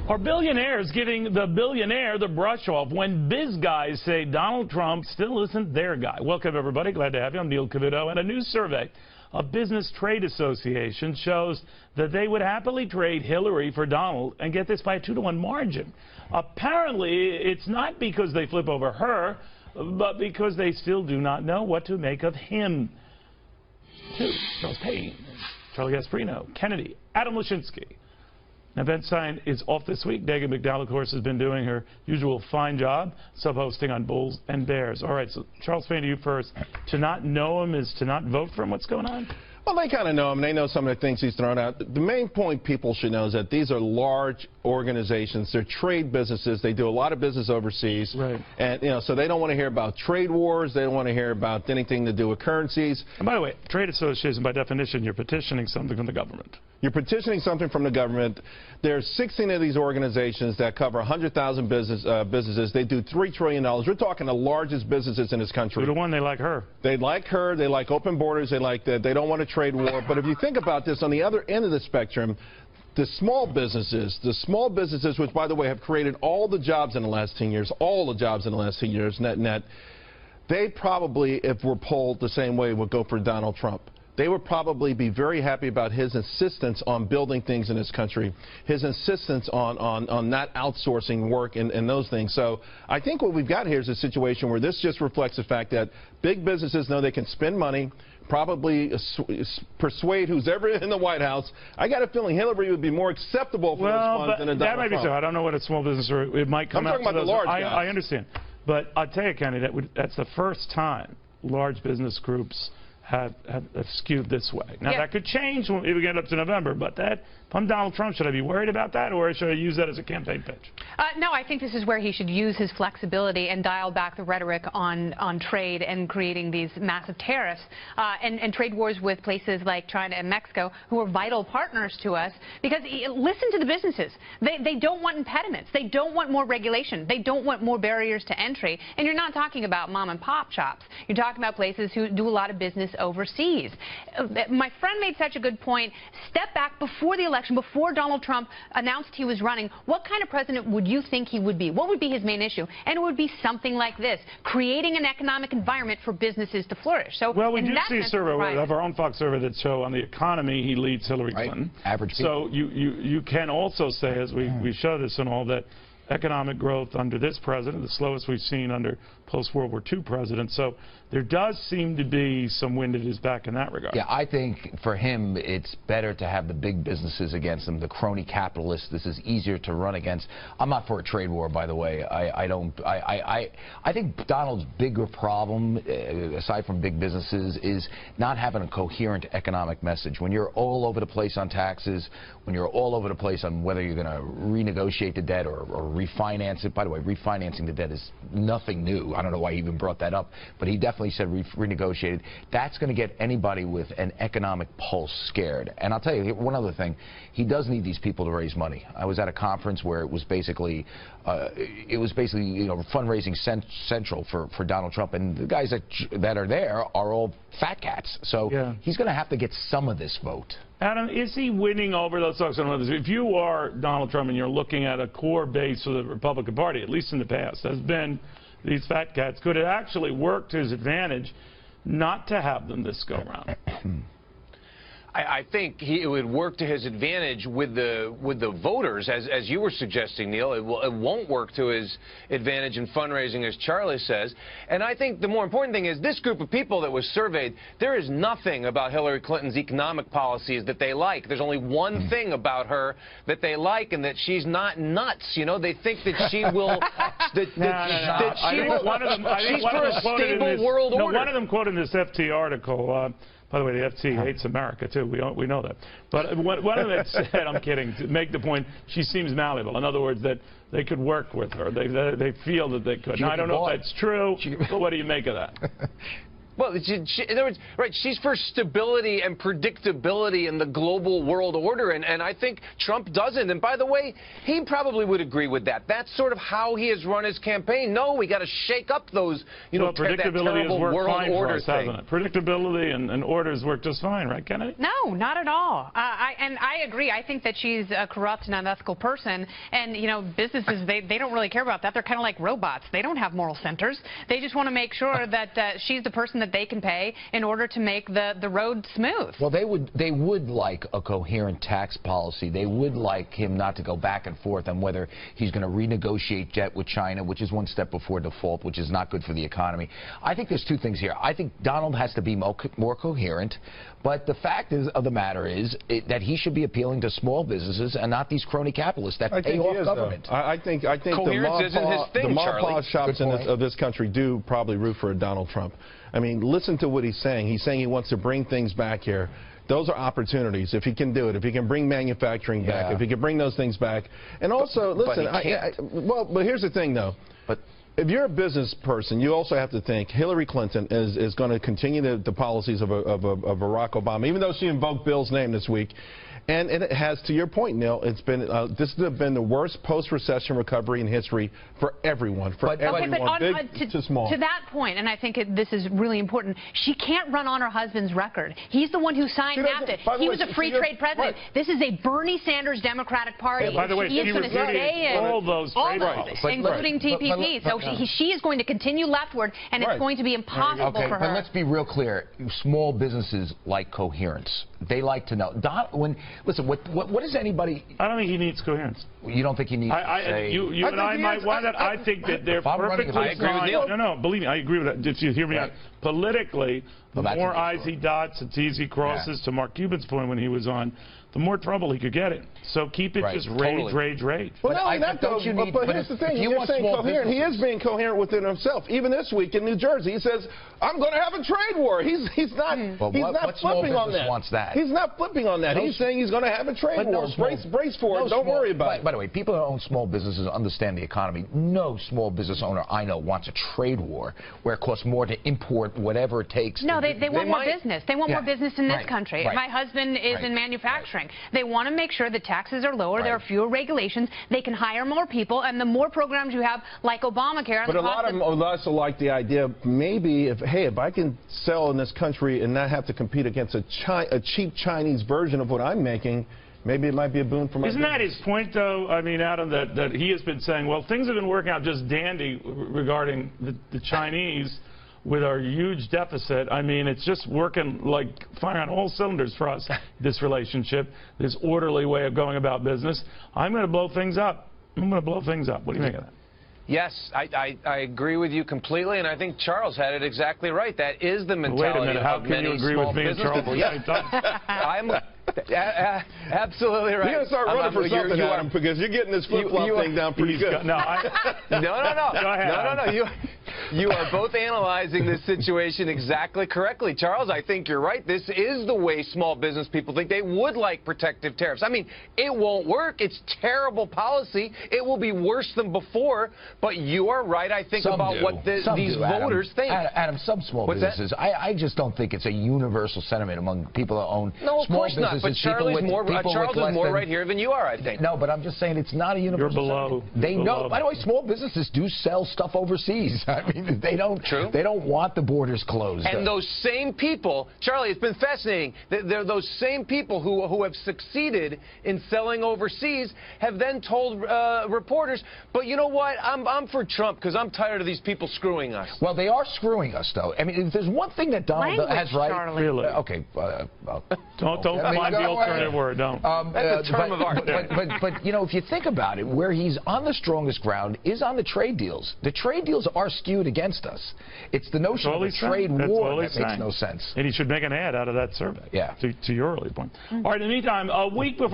Are billionaires giving the billionaire the brush off when biz guys say Donald Trump still isn't their guy? Welcome, everybody. Glad to have you. I'm Neil Cavuto. And a new survey of Business Trade Association shows that they would happily trade Hillary for Donald and get this by a 2-to-1 margin. Apparently, it's not because they flip over her, but because they still do not know what to make of him. Charles Payne, Charlie Gasparino, Kennedy, Adam Lashinsky. Now, Ben Stein is off this week. Megan McDowell, of course, has been doing her usual fine job, sub-hosting on Bulls and Bears. All right, so Charles Payne, to you first. To not know him is to not vote for him. What's going on? Well, they kind of know him. They know some of the things he's thrown out. The main point people should know is that these are large organizations. They're trade businesses. They do a lot of business overseas. Right. And, so they don't want to hear about trade wars. They don't want to hear about anything to do with currencies. And by the way, trade association, by definition, you're petitioning something from the government. You're petitioning something from the government. There's 16 of these organizations that cover 100,000 businesses. They do $3 trillion. We're talking the largest businesses in this country. The one, they like her. They like her. They like open borders. They like that. They don't want a trade war. But if you think about this, on the other end of the spectrum, the small businesses, which, by the way, have created all the jobs in the last 10 years, net, they probably, if we're polled the same way, would go for Donald Trump. They would probably be very happy about his insistence on building things in this country, his insistence on not outsourcing work and those things. So I think what we've got here is a situation where this just reflects the fact that big businesses know they can spend money, probably persuade who's ever in the White House. I got a feeling Hillary would be more acceptable for those funds than a Donald Trump. That might be so. I don't know what a small business or it might come out. I'm talking about the large guys. I understand. But I'll tell you, Kenny, that's the first time large business groups have skewed this way. Now, that could change when we get up to November, but if I'm Donald Trump, should I be worried about that, or should I use that as a campaign pitch? No, I think this is where he should use his flexibility and dial back the rhetoric on trade and creating these massive tariffs and trade wars with places like China and Mexico, who are vital partners to us, because listen to the businesses. They don't want impediments. They don't want more regulation. They don't want more barriers to entry. And you're not talking about mom and pop shops. You're talking about places who do a lot of business overseas. My friend made such a good point. Step back before the election, before Donald Trump announced he was running. What kind of president would you think he would be? What would be his main issue? And it would be something like this, creating an economic environment for businesses to flourish. So, well, we do see a survey of our own Fox survey that show on the economy he leads Hillary Clinton. Average people. So you can also say, as we show this and all, that economic growth under this president, the slowest we've seen under post-World War II presidents. So there does seem to be some wind at his back in that regard. Yeah, I think for him it's better to have the big businesses against him, the crony capitalists. This is easier to run against. I'm not for a trade war, by the way. I think Donald's bigger problem, aside from big businesses, is not having a coherent economic message. When you're all over the place on taxes, when you're all over the place on whether you're going to renegotiate the debt or refinance it. By the way, refinancing the debt is nothing new. I don't know why he even brought that up, but he definitely said renegotiated. That's going to get anybody with an economic pulse scared. And I'll tell you one other thing. He does need these people to raise money. I was at a conference where it was basically fundraising central for Donald Trump, and the guys that are there are all fat cats. So he's going to have to get some of this vote. Adam, is he winning over those folks? If you are Donald Trump and you're looking at a core base of the Republican Party, at least in the past, has been these fat cats, could it actually work to his advantage not to have them this go around? I think it would work to his advantage with the voters, as you were suggesting, Neil. It won't work to his advantage in fundraising, as Charlie says. And I think the more important thing is this group of people that was surveyed, there is nothing about Hillary Clinton's economic policies that they like. There's only one thing about her that they like, and that she's not nuts. You know, they think that she will. She's for a stable world order. One of them quoted in this FT article. By the way, the FT hates America, too. We know that. But one of them said, I'm kidding, to make the point, she seems malleable. In other words, that they could work with her. They feel that they could. Now, I don't know if that's true, but what do you make of that? Well, in other words, right, she's for stability and predictability in the global world order, and I think Trump doesn't. And by the way, he probably would agree with that. That's sort of how he has run his campaign. No, we got to shake up those, that terrible world order thing. Hasn't it? Predictability and orders work just fine, right, Kennedy? No, not at all. And I agree. I think that she's a corrupt and unethical person, and businesses they don't really care about that. They're kind of like robots. They don't have moral centers. They just want to make sure that she's the person that they can pay in order to make the road smooth. Well, they would like a coherent tax policy. They would like him not to go back and forth on whether he's going to renegotiate debt with China, which is one step before default, which is not good for the economy. I think there's two things here. I think Donald has to be more coherent, but the fact of the matter is that he should be appealing to small businesses and not these crony capitalists that pay off government. I think the ma shops of this country do probably root for Donald Trump. I mean, listen to what he's saying. He's saying he wants to bring things back here. Those are opportunities. If he can do it, if he can bring manufacturing back, if he can bring those things back. And also, listen, but here's the thing, though. If you're a business person, you also have to think Hillary Clinton is going to continue the policies of Barack Obama, even though she invoked Bill's name this week. And it has, to your point, Neil, this has been the worst post-recession recovery in history for everyone, everyone, big to small. To that point, and I think this is really important, she can't run on her husband's record. He's the one who signed NAFTA. He was a free trade president. This is a Bernie Sanders Democratic Party. By the way, he is going to stay in all those trade policies, including TPP. So she is going to continue leftward, and it's going to be impossible for her. But let's be real clear. Small businesses like coherence. They like to know. Listen, what is anybody... I don't think he needs coherence. You don't think he needs to say... You and I might want that. I think that they're perfectly fine. No, believe me, I agree with that. If you hear me out. Politically, the more I's he dots and T's he crosses, to Mark Cuban's point when he was on, the more trouble he could get in. So keep it just rage. Well, but here's the thing. You're saying coherent. He is being coherent within himself. Even this week in New Jersey, he says, I'm going to have a trade war. He's not flipping on that. Wants that. He's not flipping on that. He's saying he's going to have a trade war. Brace for it. Don't worry about it. By the way, people that own small businesses understand the economy. No small business owner I know wants a trade war where it costs more to import whatever it takes. No, they want more business. They want more business in this country. My husband is in manufacturing. They want to make sure the taxes are lower, there are fewer regulations, they can hire more people, and the more programs you have, like Obamacare. But a lot of them also like the idea, maybe, if I can sell in this country and not have to compete against a cheap Chinese version of what I'm making, maybe it might be a boon for my business. Isn't that his point, though? I mean, Adam, that he has been saying, well, things have been working out just dandy regarding the Chinese. With our huge deficit, I mean, it's just working like firing on all cylinders for us, this relationship, this orderly way of going about business. I'm going to blow things up. I'm going to blow things up. What do you think of that? Yes, I agree with you completely, and I think Charles had it exactly right. That is the mentality of many small business people. Wait a minute, how can you agree with me and Charles? I'm absolutely right. You're going to start running for something, Adam, because you're getting this flip-flop thing down pretty good. No. You are both analyzing this situation exactly correctly. Charles, I think you're right. This is the way small business people think. They would like protective tariffs. I mean, it won't work. It's terrible policy. It will be worse than before. But you are right, I think, about what these voters think. Adam, some small businesses. I just don't think it's a universal sentiment among people that own small businesses. But Charles is more right here than you are, I think. No, but I'm just saying it's not a universal sentiment. They know. By the way, small businesses do sell stuff overseas. I mean, they don't want the borders closed. And those same people, Charlie, it's been fascinating. They're those same people who have succeeded in selling overseas have then told reporters, but you know what? I'm for Trump because I'm tired of these people screwing us. Well, they are screwing us, though. I mean, if there's one thing that Donald has right. Charlie. Really? Okay. Don't find the alternative word. Don't. That's a term of art. But, you know, if you think about it, where he's on the strongest ground is on the trade deals. The trade deals are skewed against us. It's the notion of a trade war that makes no sense. And he should make an ad out of that survey. Yeah. To your earlier point. All right, in the meantime, a week before